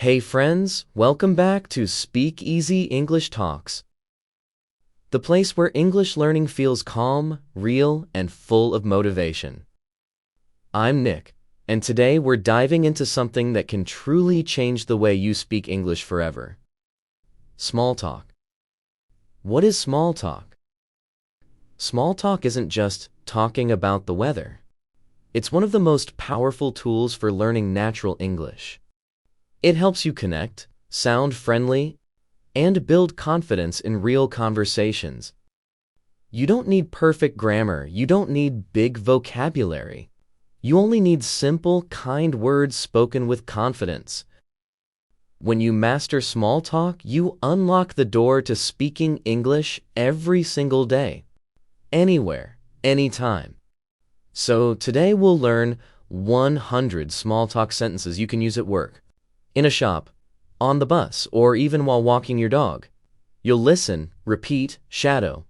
Hey friends, welcome back to Speak Easy English Talks, the place where English learning feels calm, real, and full of motivation. I'm Nick, and today we're diving into something that can truly change the way you speak English forever. Small talk. What is small talk? Small talk isn't just talking about the weather. It's one of the most powerful tools for learning natural English. It helps you connect, sound friendly, and build confidence in real conversations. You don't need perfect grammar. You don't need big vocabulary. You only need simple, kind words spoken with confidence. When you master small talk, you unlock the door to speaking English every single day, anywhere, anytime. So today we'll learn 100 small talk sentences you can use at work, in a shop, on the bus, or even while walking your dog. You'll listen, repeat, shadow,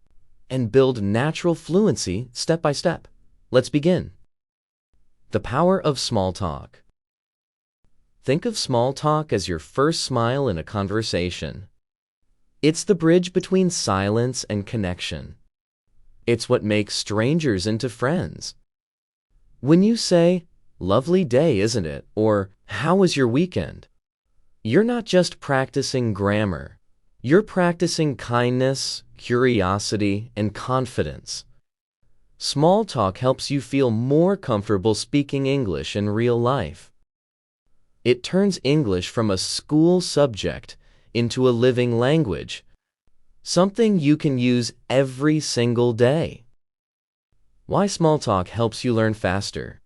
and build natural fluency step by step. Let's begin. The power of small talk. Think of small talk as your first smile in a conversation. It's the bridge between silence and connection. It's what makes strangers into friends. When you say, "Lovely day, isn't it?" or "How was your weekend?" you're not just practicing grammar. You're practicing kindness, curiosity, and confidence. Small talk helps you feel more comfortable speaking English in real life. It turns English from a school subject into a living language, something you can use every single day. Why small talk helps you learn faster?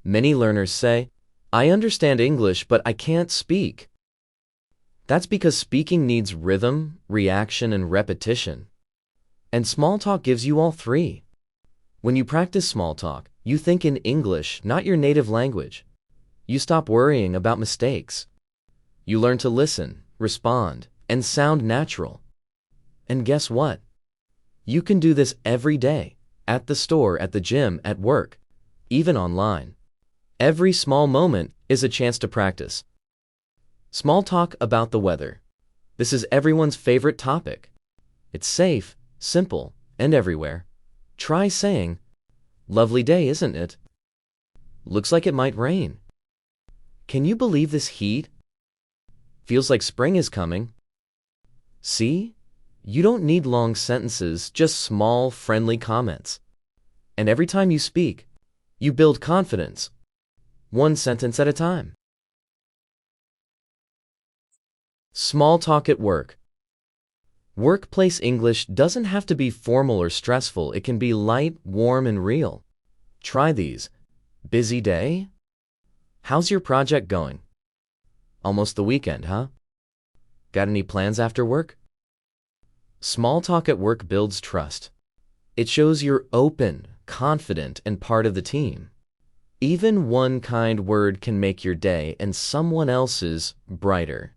Many learners say, "I understand English, but I can't speak." That's because speaking needs rhythm, reaction, and repetition. And small talk gives you all three. When you practice small talk, you think in English, not your native language. You stop worrying about mistakes. You learn to listen, respond, and sound natural. And guess what? You can do this every day, at the store, at the gym, at work, even online. Every small moment is a chance to practice. Small talk about the weather. This is everyone's favorite topic. It's safe, simple, and everywhere. Try saying, "Lovely day, isn't it? Looks like it might rain. Can you believe this heat? Feels like spring is coming." See? You don't need long sentences, just small, friendly comments. And every time you speak, you build confidence. One sentence at a time. Small talk at work. Workplace English doesn't have to be formal or stressful. It can be light, warm, and real. Try these. Busy day? How's your project going? Almost the weekend, huh? Got any plans after work? Small talk at work builds trust. It shows you're open, confident, and part of the team. Even one kind word can make your day and someone else's brighter.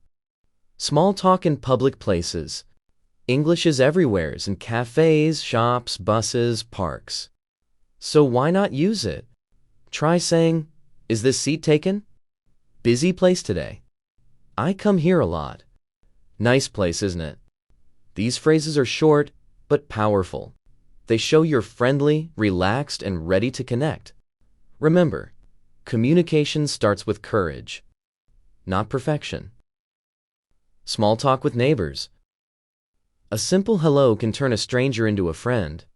Small talk in public places. English is everywhere, in cafes, shops, buses, parks. So why not use it? Try saying, "Is this seat taken? Busy place today. I come here a lot. Nice place, isn't it?" These phrases are short but powerful. They show you're friendly, relaxed, and ready to connect. Remember, communication starts with courage, not perfection. Small talk with neighbors. A simple hello can turn a stranger into a friend.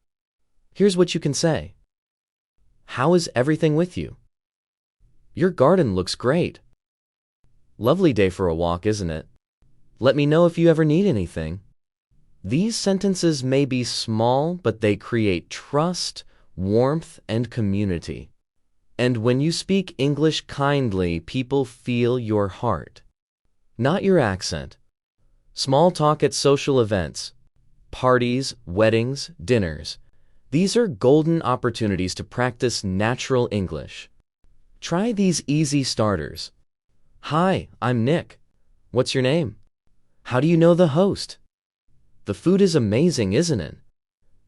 Here's what you can say. "How is everything with you? Your garden looks great. Lovely day for a walk, isn't it? Let me know if you ever need anything." These sentences may be small, but they create trust, warmth, and community. And when you speak English kindly, people feel your heart, not your accent. Small talk at social events, parties, weddings, dinners. These are golden opportunities to practice natural English. Try these easy starters. "Hi, I'm Nick. What's your name? How do you know the host? The food is amazing, isn't it?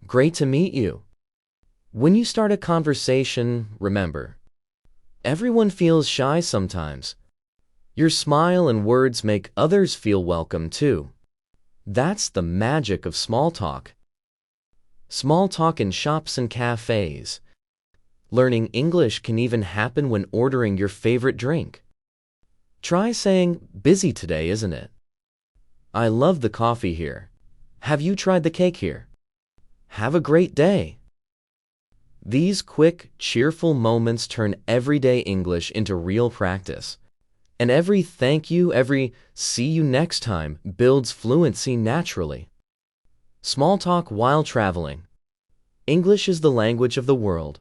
Great to meet you." When you start a conversation, remember, everyone feels shy sometimes. Your smile and words make others feel welcome too. That's the magic of small talk. Small talk in shops and cafes. Learning English can even happen when ordering your favorite drink. Try saying, "Busy today, isn't it? I love the coffee here. Have you tried the cake here? Have a great day." These quick, cheerful moments turn everyday English into real practice. And every thank you, every see you next time builds fluency naturally. Small talk while traveling. English is the language of the world.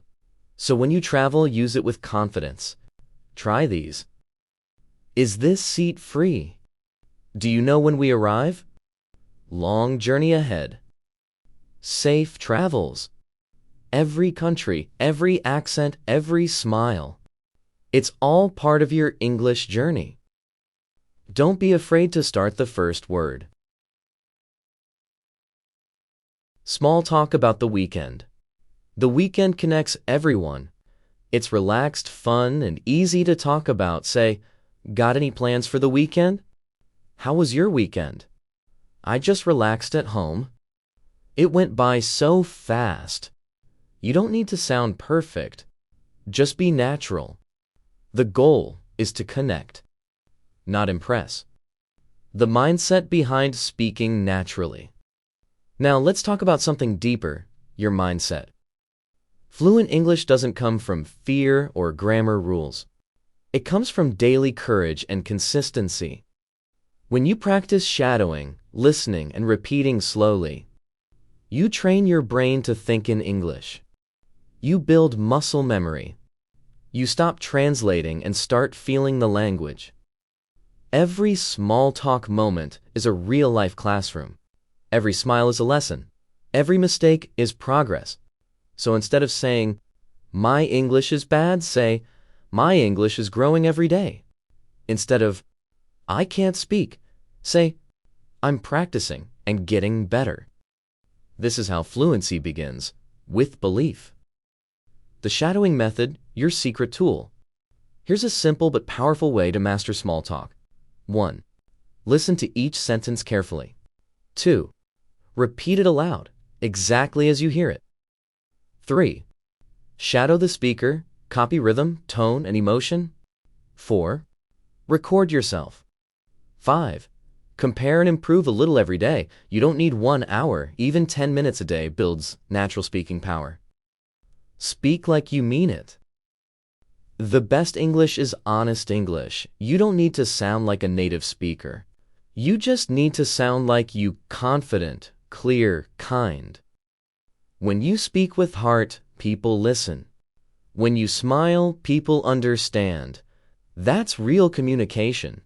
So when you travel, use it with confidence. Try these. Is this seat free? Do you know when we arrive? Long journey ahead. Safe travels. Every country, every accent, every smile. It's all part of your English journey. Don't be afraid to start the first word. Small talk about the weekend. The weekend connects everyone. It's relaxed, fun, and easy to talk about. Say, "Got any plans for the weekend? How was your weekend?" "I just relaxed at home." It went by so fast. You don't need to sound perfect. Just be natural. The goal is to connect, not impress. The mindset behind speaking naturally. Now let's talk about something deeper, your mindset. Fluent English doesn't come from fear or grammar rules. It comes from daily courage and consistency. When you practice shadowing, listening, and repeating slowly, you train your brain to think in English. You build muscle memory. You stop translating and start feeling the language. Every small talk moment is a real-life classroom. Every smile is a lesson. Every mistake is progress. So instead of saying, "My English is bad," say, "My English is growing every day." Instead of, "I can't speak," say, "I'm practicing and getting better." This is how fluency begins, with belief. The shadowing method, your secret tool. Here's a simple but powerful way to master small talk. 1. Listen to each sentence carefully. 2. Repeat it aloud, exactly as you hear it. 3. Shadow the speaker, copy rhythm, tone, and emotion. 4. Record yourself. 5. Compare and improve a little every day. You don't need 1 hour, even 10 minutes a day builds natural speaking power. Speak like you mean it. The best English is honest English. You don't need to sound like a native speaker. You just need to sound like you, confident, clear, kind. When you speak with heart, people listen. When you smile, people understand. That's real communication.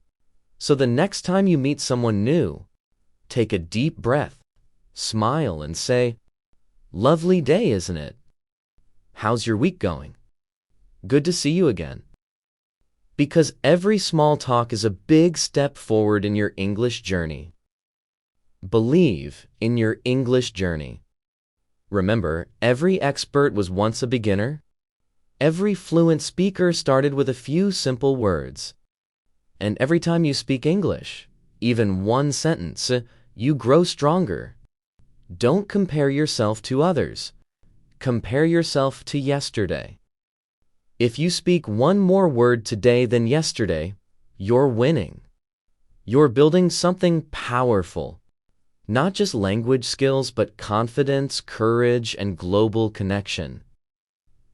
So the next time you meet someone new, take a deep breath, smile, and say, "Lovely day, isn't it? How's your week going? Good to see you again." Because every small talk is a big step forward in your English journey. Believe in your English journey. Remember, every expert was once a beginner. Every fluent speaker started with a few simple words. And every time you speak English, even one sentence, you grow stronger. Don't compare yourself to others. Compare yourself to yesterday. If you speak one more word today than yesterday, you're winning. You're building something powerful. Not just language skills, but confidence, courage, and global connection.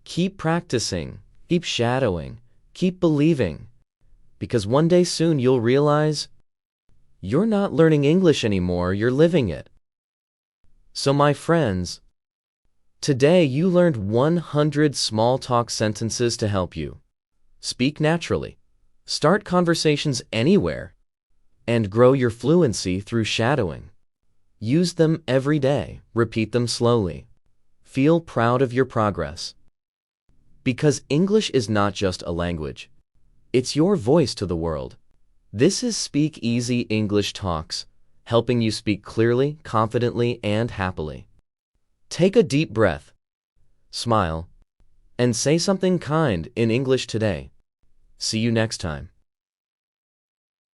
Keep practicing, keep shadowing, keep believing. Because one day soon you'll realize you're not learning English anymore, you're living it. So my friends, today you learned 100 small talk sentences to help you speak naturally, start conversations anywhere, and grow your fluency through shadowing. Use them every day, repeat them slowly. Feel proud of your progress. Because English is not just a language. It's your voice to the world. This is Speak Easy English Talks, helping you speak clearly, confidently, and happily. Take a deep breath, smile, and say something kind in English today. See you next time.